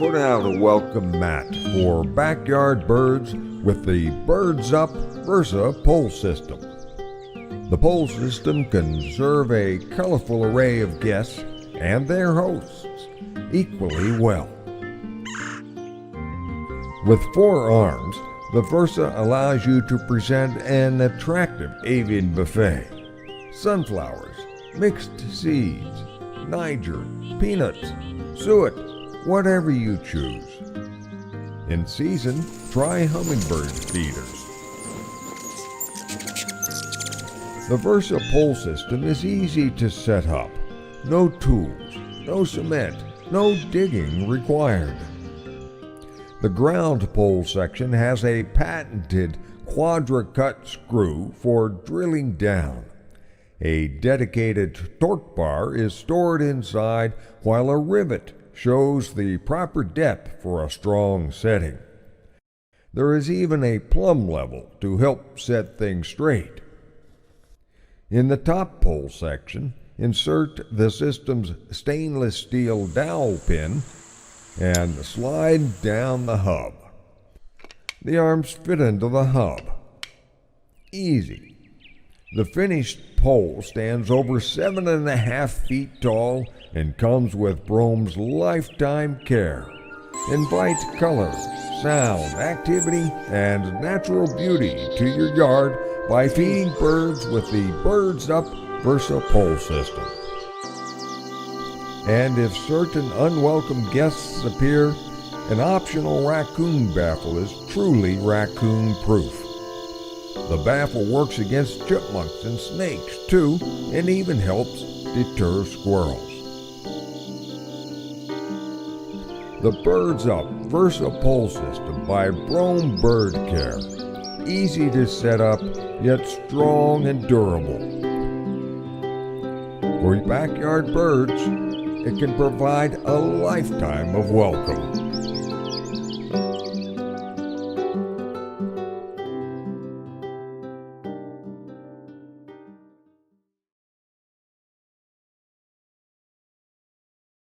put out a welcome mat for backyard birds with the BirdsUP Versa Pole System. The pole system can serve a colorful array of guests and their hosts equally well. With 4 arms, the Versa allows you to present an attractive avian buffet. Sunflowers, mixed seeds, Niger, peanuts, suet, whatever you choose. In season, try hummingbird feeders. The Versa pole system is easy to set up. No tools, no cement, no digging required. The ground pole section has a patented QUADRA CUT screw for drilling down. A dedicated torque bar is stored inside, while a rivet shows the proper depth for a strong setting. There is even a plumb level to help set things straight. In the top pole section, insert the system's stainless steel dowel pin and slide down the hub. The arms fit into the hub. Easy. The finished pole stands over 7.5 feet tall and comes with Brome's lifetime care. Invite color, sound, activity, and natural beauty to your yard by feeding birds with the BirdsUP Versa Pole System. And if certain unwelcome guests appear, an optional raccoon baffle is truly raccoon-proof. The baffle works against chipmunks and snakes too, and even helps deter squirrels. The BirdsUP Versa Pole System by Brome Bird Care. Easy to set up, yet strong and durable. For backyard birds, it can provide a lifetime of welcome.